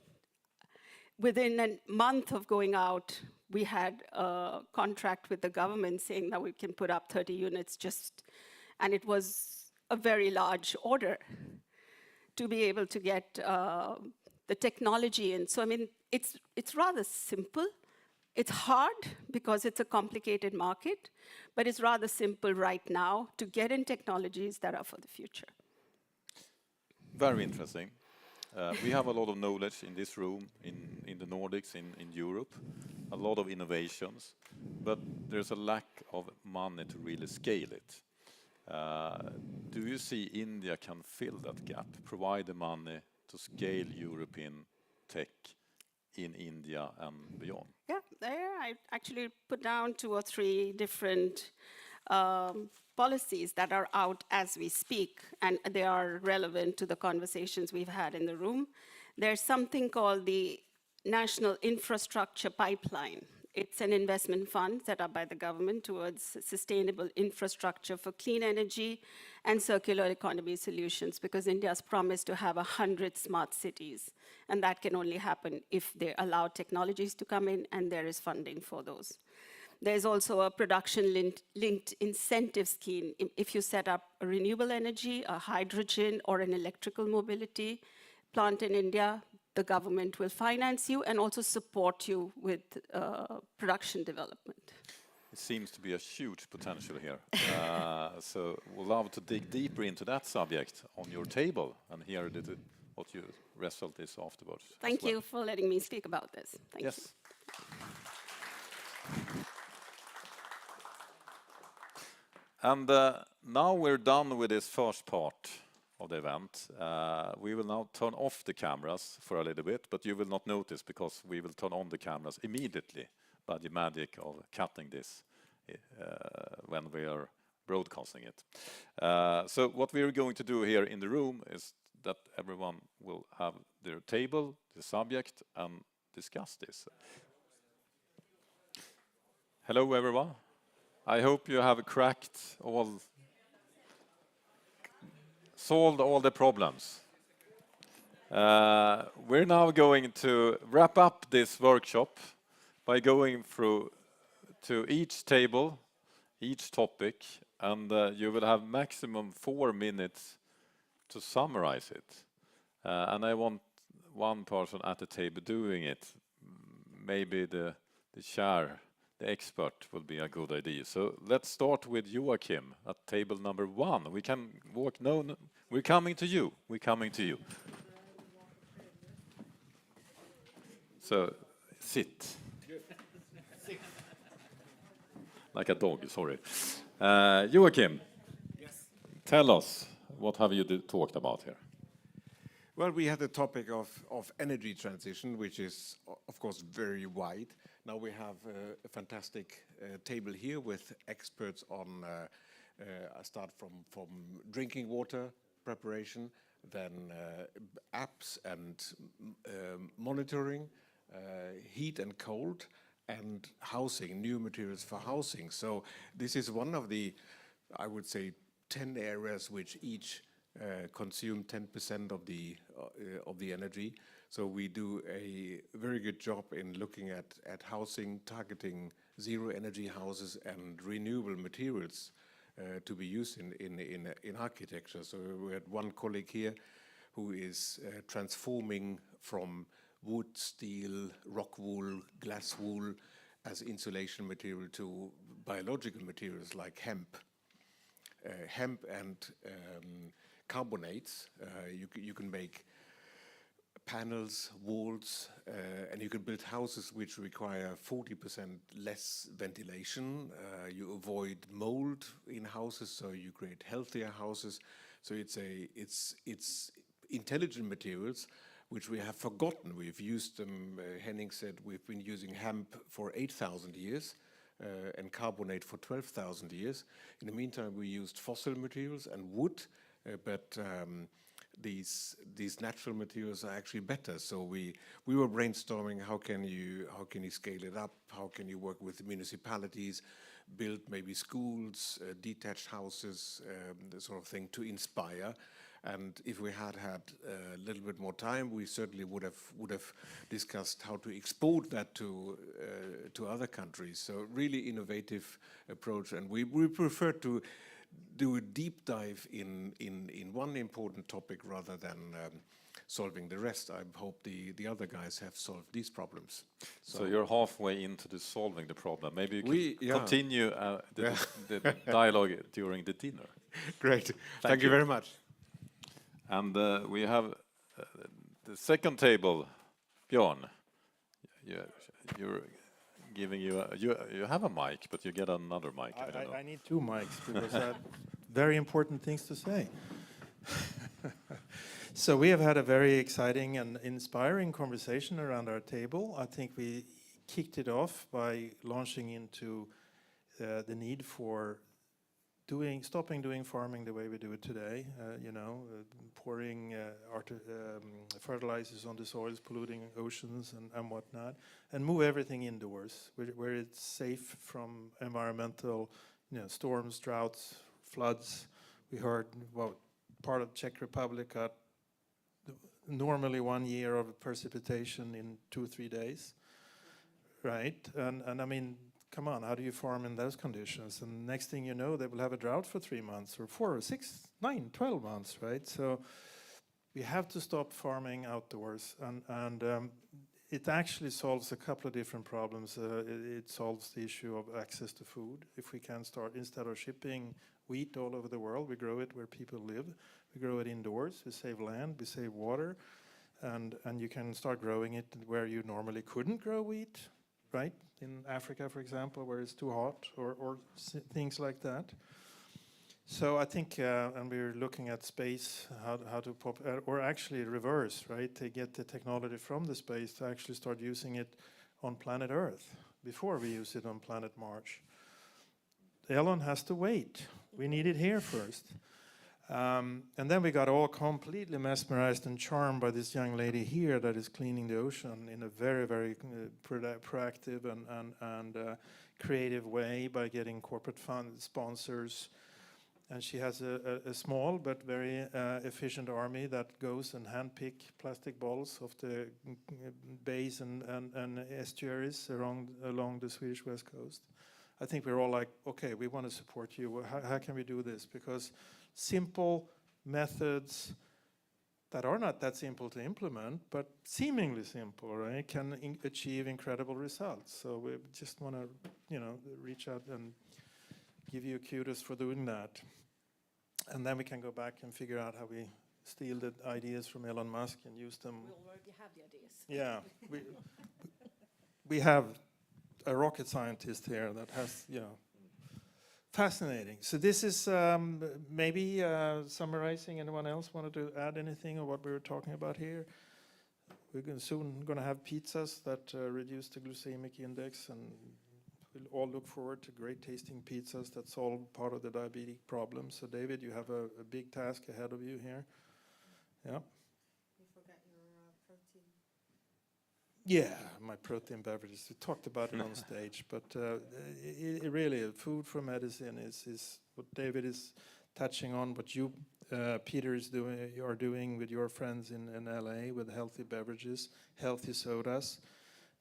Within a month of going out, we had a contract with the government saying that we can put up 30 units and it was a very large order to be able to get the technology in. So, it's rather simple. It's hard because it's a complicated market, but it's rather simple right now to get in technologies that are for the future. Very interesting. We have a lot of knowledge in this room, in the Nordics, in Europe, a lot of innovations, but there's a lack of money to really scale it. Do you see India can fill that gap, provide the money to scale European tech in India and beyond? Yeah, there I actually put down 2 or 3 different policies that are out as we speak, and they are relevant to the conversations we've had in the room. There's something called the National Infrastructure Pipeline. It's an investment fund set up by the government towards sustainable infrastructure for clean energy and circular economy solutions, because India has promised to have 100 smart cities, and that can only happen if they allow technologies to come in and there is funding for those. There's also a production-linked incentive scheme. If you set up a renewable energy, a hydrogen, or an electrical mobility plant in India, the government will finance you and also support you with production development. It seems to be a huge potential here. So we'd love to dig deeper into that subject on your table and hear what your result is afterwards. Thank you for letting me speak about this. Thank you. And now we're done with this first part of the event. We will now turn off the cameras for a little bit, but you will not notice because we will turn on the cameras immediately by the magic of cutting this when we are broadcasting it. So what we are going to do here in the room is that everyone will have their table, the subject, and discuss this. Hello, everyone. I hope you have solved all the problems. We're now going to wrap up this workshop by going through to each table, each topic, and you will have maximum 4 minutes to summarize it. And I want one person at the table doing it. Maybe the chair, the expert, will be a good idea. So let's start with Joachim at table number 1. We can walk. No, we're coming to you. We're coming to you. So sit. Like a dog, sorry. Joachim, Yes. tell us, what have you talked about here? Well, we had the topic of energy transition, which is, of course, very wide. Now we have a fantastic table here with experts on, I start from drinking water preparation, then apps and monitoring, heat and cold, and housing, new materials for housing. So this is one of the, I would say, 10 areas which each consume 10% of the energy. So we do a very good job in looking at housing, targeting zero energy houses and renewable materials to be used in architecture. So we had one colleague here who is transforming from wood, steel, rock wool, glass wool as insulation material to biological materials like hemp. Hemp and carbonates, you can make panels, walls, and you can build houses which require 40% less ventilation. You avoid mold in houses, so you create healthier houses. So it's intelligent materials which we have forgotten. We've used them, Henning said, we've been using hemp for 8,000 years and carbonate for 12,000 years. In the meantime, we used fossil materials and wood, but these natural materials are actually better. So we were brainstorming how can you scale it up? How can you work with municipalities, build maybe schools, detached houses, the sort of thing to inspire. And if we had a little bit more time, we certainly would have discussed how to export that to other countries. So really innovative approach, and we prefer to do a deep dive in one important topic rather than solving the rest. I hope the other guys have solved these problems. So you're halfway into solving the problem. Maybe you can continue the dialogue during the dinner. Great. Thank you very much. And we have The second table, Björn, you're giving you have a mic, but you get another mic. I don't know. I need two mics because I have very important things to say. So we have had a very exciting and inspiring conversation around our table. I think we kicked it off by launching into the need for stopping doing farming the way we do it today. Pouring fertilizers on the soils, polluting oceans and whatnot, and move everything indoors where it's safe from environmental, storms, droughts, floods. We heard part of Czech Republic got normally 1 year of precipitation in 2-3 days, right? And I mean, come on, how do you farm in those conditions? And next thing you know, they will have a drought for 3 months or 4 or 6, 9, 12 months, right? So we have to stop farming outdoors, and it actually solves a couple of different problems. It solves the issue of access to food. If we can start, instead of shipping wheat all over the world, we grow it where people live. We grow it indoors. We save land. We save water, and you can start growing it where you normally couldn't grow wheat, right? In Africa, for example, where it's too hot, or things like that. So I think, and we're looking at space, how to or actually reverse, right? To get the technology from the space to actually start using it on planet Earth before we use it on planet Mars. Elon has to wait. We need it here first. And then we got all completely mesmerized and charmed by this young lady here that is cleaning the ocean in a very, very proactive and creative way by getting corporate fund sponsors. And she has a small but very efficient army that goes and handpick plastic bottles of the bays and estuaries along the Swedish west coast. I think we're all like, okay, we want to support you. How can we do this? Because simple methods that are not that simple to implement, but seemingly simple, right, can achieve incredible results. So we just want to, reach out and give you kudos for doing that. And then we can go back and figure out how we steal the ideas from Elon Musk and use them. We already have the ideas. Yeah, we have a rocket scientist here that has, fascinating. So this is maybe summarizing. Anyone else wanted to add anything on what we were talking about here? We're soon going to have pizzas that reduce the glycemic index, and we'll all look forward to great tasting pizzas that solve part of the diabetic problem. So David, you have a big task ahead of you here. Yeah. You forgot your protein. Yeah, my protein beverages. We talked about it on stage, but it really, food for medicine is what David is touching on, what you, Peter, are doing with your friends in LA with healthy beverages, healthy sodas.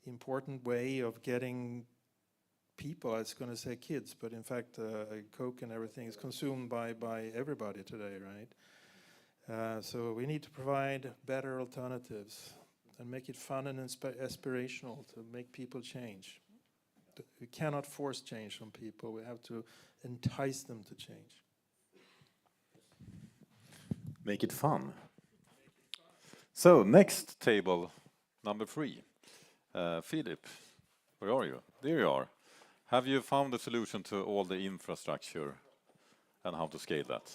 Important way of getting people, I was going to say kids, but in fact, Coke and everything is consumed by everybody today, right? So we need to provide better alternatives and make it fun and aspirational to make people change. We cannot force change on people. We have to entice them to change. Make it fun. So next table, number 3. Philip, where are you? There you are. Have you found a solution to all the infrastructure and how to scale that?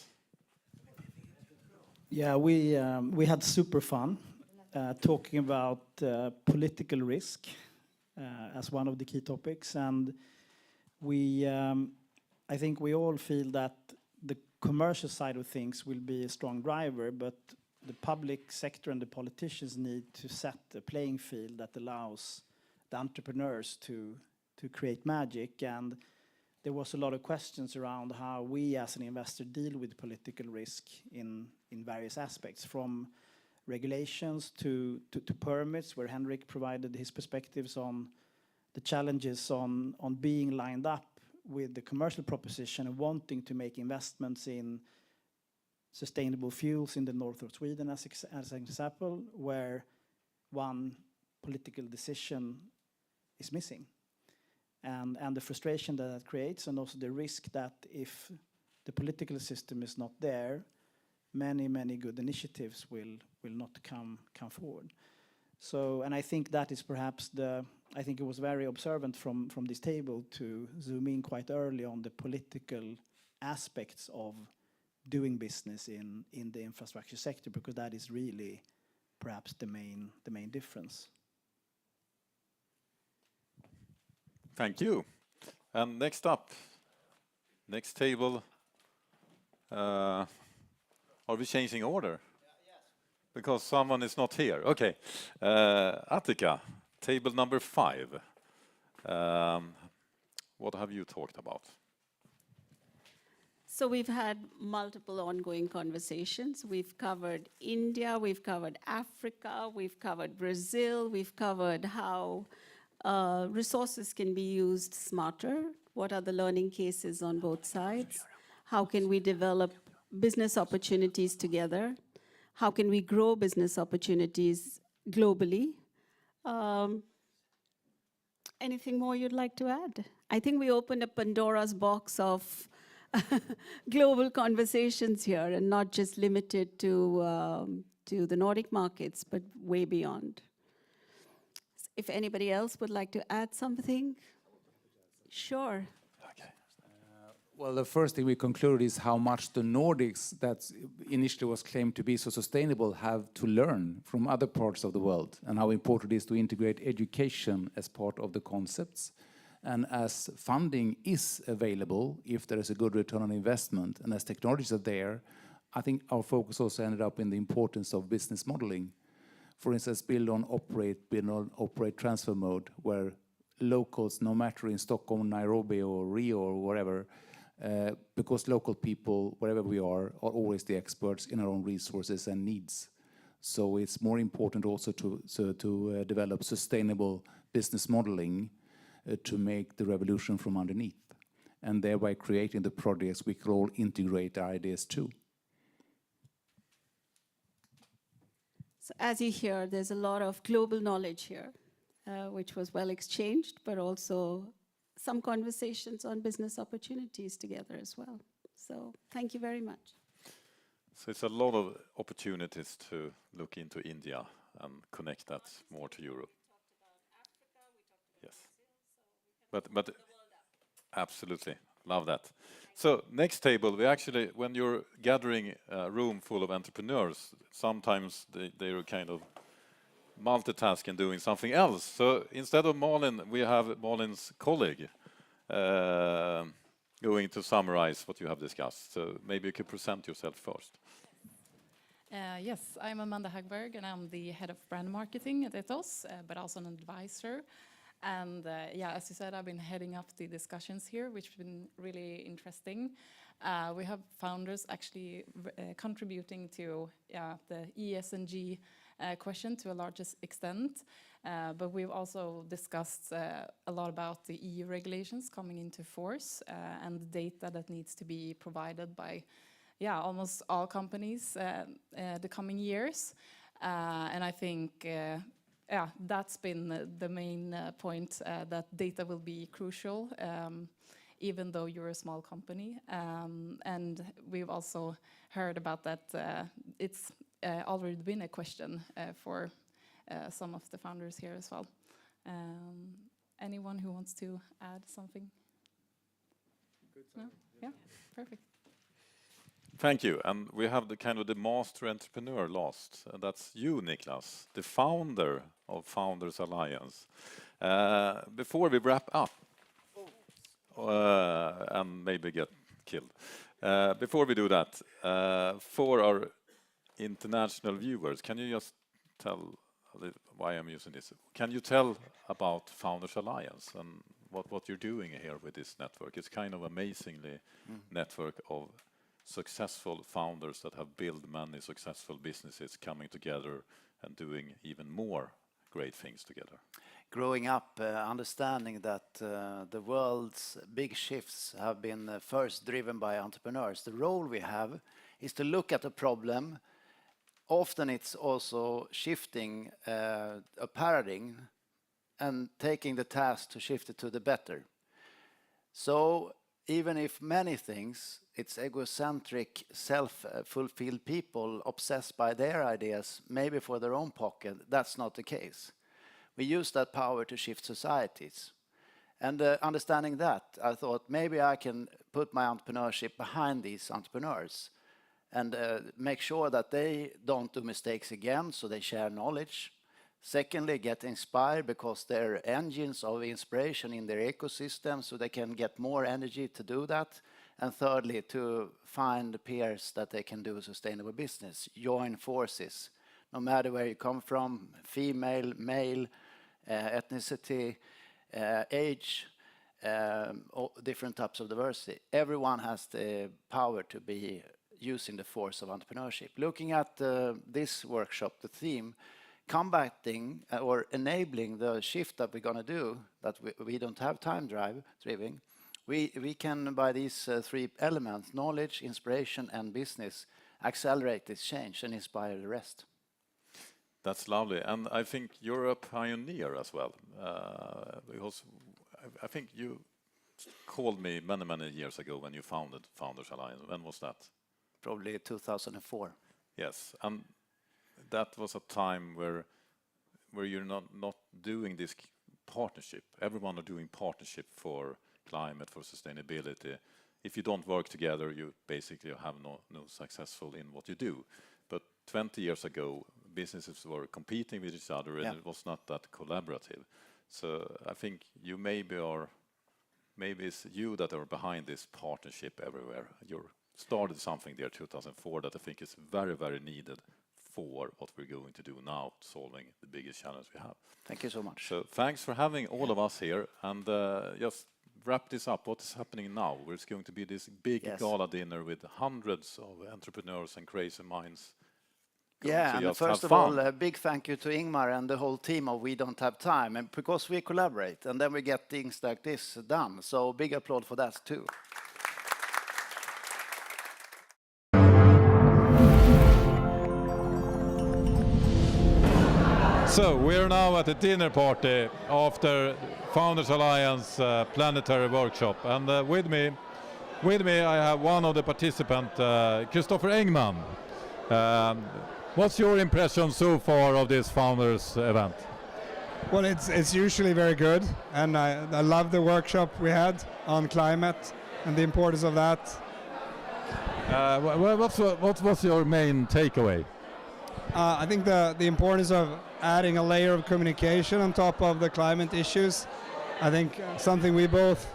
Yeah, we had super fun talking about political risk as one of the key topics, and I think we all feel that the commercial side of things will be a strong driver, but the public sector and the politicians need to set a playing field that allows the entrepreneurs to create magic. And there was a lot of questions around how we as an investor deal with political risk in various aspects, from regulations to permits, where Henrik provided his perspectives on the challenges on being lined up with the commercial proposition and wanting to make investments in sustainable fuels in the north of Sweden, as an example, where one political decision is missing. And the frustration that creates, and also the risk that if the political system is not there, many good initiatives will not come forward. So, and I think that is perhaps I think it was very observant from this table to zoom in quite early on the political aspects of doing business in the infrastructure sector, because that is really perhaps the main difference. Thank you. And next up, next table. Are we changing order? Because someone is not here. Okay. Aticka, table number 5. What have you talked about? So we've had multiple ongoing conversations. We've covered India, we've covered Africa, we've covered Brazil, we've covered how resources can be used smarter. What are the learning cases on both sides? How can we develop business opportunities together? How can we grow business opportunities globally? Anything more you'd like to add? I think we opened a Pandora's box of global conversations here, and not just limited to the Nordic markets, but way beyond. If anybody else would like to add something, sure. Okay. Well, the first thing we concluded is how much the Nordics, that initially was claimed to be so sustainable, have to learn from other parts of the world, and how important it is to integrate education as part of the concepts. And as funding is available, if there is a good return on investment, and as technologies are there, I think our focus also ended up in the importance of business modeling. For instance, build on operate transfer mode, where locals, no matter in Stockholm, Nairobi, or Rio, or wherever, because local people, wherever we are always the experts in our own resources and needs. So it's more important also to develop sustainable business modeling to make the revolution from underneath, and thereby creating the projects we can all integrate our ideas to. So as you hear, there's a lot of global knowledge here, which was well exchanged, but also some conversations on business opportunities together as well. So thank you very much. So it's a lot of opportunities to look into India and connect that more to Europe. Yes. But absolutely, love that. So next table, we actually, when you're gathering a room full of entrepreneurs, sometimes they're kind of multitasking, doing something else. So instead of Malin, we have Malin's colleague going to summarize what you have discussed. So maybe you could present yourself first. Yes, I'm Amanda Hagberg, and I'm the head of brand marketing at Ethos, but also an advisor. And yeah, as you said, I've been heading up the discussions here, which have been really interesting. We have founders actually contributing to the ESG question to a largest extent. But we've also discussed a lot about the EU regulations coming into force and the data that needs to be provided by almost all companies the coming years. And I think that's been the main point, that data will be crucial, even though you're a small company. And we've also heard about that it's already been a question for some of the founders here as well. Anyone who wants to add something? No? Yeah, perfect. Thank you. And we have the kind of the master entrepreneur last. And that's you, Niclas, the founder of Founders Alliance. Before we wrap up, and maybe get killed. Before we do that, for our international viewers, can you just tell why I'm using this? Can you tell about Founders Alliance and what you're doing here with this network? It's kind of amazingly network of successful founders that have built many successful businesses coming together and doing even more great things together. Growing up, understanding that the world's big shifts have been first driven by entrepreneurs. The role we have is to look at a problem. Often it's also shifting a paradigm and taking the task to shift it to the better. So even if many things it's egocentric, self-fulfilled people obsessed by their ideas, maybe for their own pocket. That's not the case. We use that power to shift societies. And understanding that, I thought maybe I can put my entrepreneurship behind these entrepreneurs and make sure that they don't do mistakes again, so they share knowledge. Secondly, get inspired because they're engines of inspiration in their ecosystem, so they can get more energy to do that. And thirdly, to find peers that they can do sustainable business, join forces, no matter where you come from, female, male, ethnicity, age, different types of diversity. Everyone has the power to be using the force of entrepreneurship. Looking at this workshop, the theme, combating or enabling the shift that we're going to do, that we don't have time driving, we can, by these three elements, knowledge, inspiration, and business, accelerate this change and inspire the rest. That's lovely, and I think you're a pioneer as well, because I think you called me many years ago when you founded Founders Alliance. When was that? Probably 2004. Yes, and that was a time where you're not doing this partnership. Everyone are doing partnership for climate, for sustainability. If you don't work together, you basically have no successful in what you do. But 20 years ago, businesses were competing with each other, and it was not that collaborative. So I think you maybe it's you that are behind this partnership everywhere. You started something there 2004 that I think is very needed for what we're going to do now, solving the biggest challenge we have. Thank you so much. So thanks for having all of us here, and just wrap this up. What is happening now? It's going to be this big gala dinner with hundreds of entrepreneurs and crazy minds. Yeah, and first of all, a big thank you to Ingmar and the whole team of We Don't Have Time, and because we collaborate, and then we get things like this done. So big applaud for that too. So we're now at the dinner party after Founders Alliance planetary workshop, and with me I have one of the participants, Christopher Engman. What's your impression so far of this Founders event? Well, it's usually very good, and I love the workshop we had on climate and the importance of that. What's your main takeaway? I think the importance of adding a layer of communication on top of the climate issues, I think something we both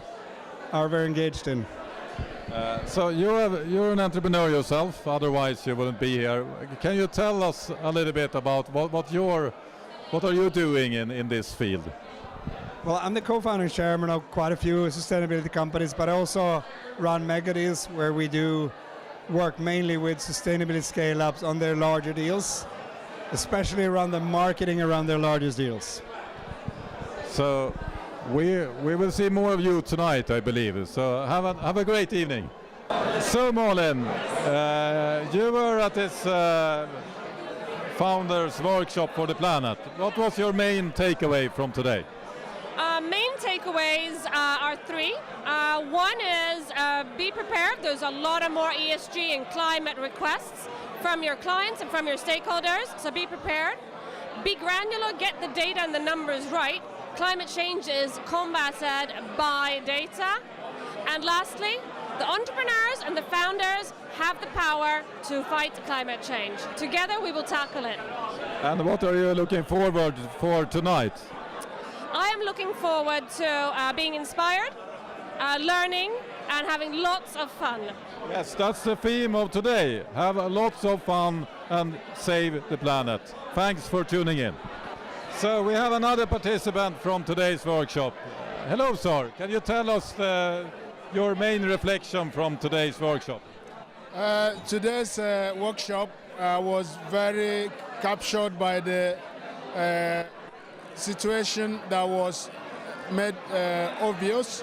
are very engaged in. So you're an entrepreneur yourself, otherwise you wouldn't be here. Can you tell us a little bit about what are you doing in this field? Well, I'm the co-founder and chairman of quite a few sustainability companies, but I also run mega deals where we do work mainly with sustainability scale-ups on their larger deals, especially around the marketing around their largest deals. So we will see more of you tonight, I believe. So have a great evening. So Malin, you were at this Founders Workshop for the Planet. What was your main takeaway from today? Main takeaways are three. One is be prepared. There's a lot of more ESG and climate requests from your clients and from your stakeholders, so be prepared. Be granular, get the data and the numbers right. Climate change is combated by data. And lastly, the entrepreneurs and the founders have the power to fight climate change. Together we will tackle it. And what are you looking forward for tonight? I am looking forward to being inspired, learning, and having lots of fun. Yes, that's the theme of today. Have lots of fun and save the planet. Thanks for tuning in. So we have another participant from today's workshop. Hello, sir. Can you tell us your main reflection from today's workshop? Today's workshop was very captured by the situation that was made obvious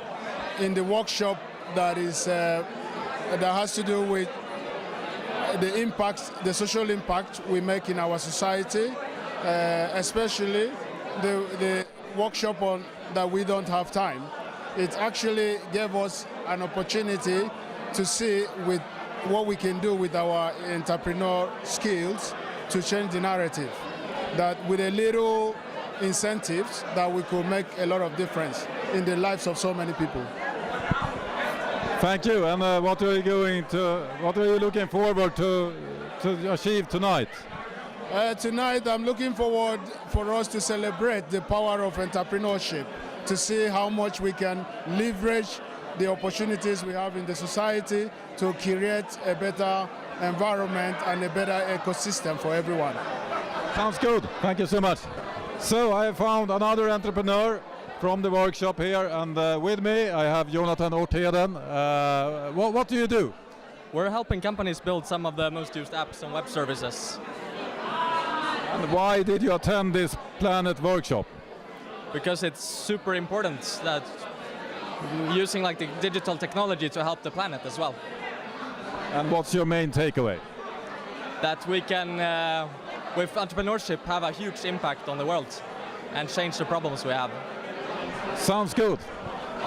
in the workshop that has to do with the impact, the social impact we make in our society, especially the workshop on that we don't have time. It actually gave us an opportunity to see with what we can do with our entrepreneur skills to change the narrative. That with a little incentives that we could make a lot of difference in the lives of so many people. Thank you. And what are you looking forward to achieve tonight? Tonight I'm looking forward for us to celebrate the power of entrepreneurship, to see how much we can leverage the opportunities we have in the society to create a better environment and a better ecosystem for everyone. Sounds good. Thank you so much. So I found another entrepreneur from the workshop here, and with me I have Jonathan Orteden. What do you do? We're helping companies build some of the most used apps and web services. And why did you attend this Planet workshop? Because it's super important that using like the digital technology to help the planet as well. And what's your main takeaway? That we can, with entrepreneurship, have a huge impact on the world and change the problems we have. Sounds good.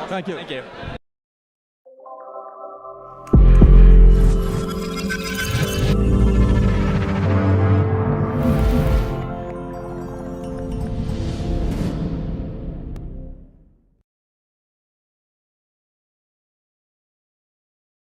Thank you. Thank you.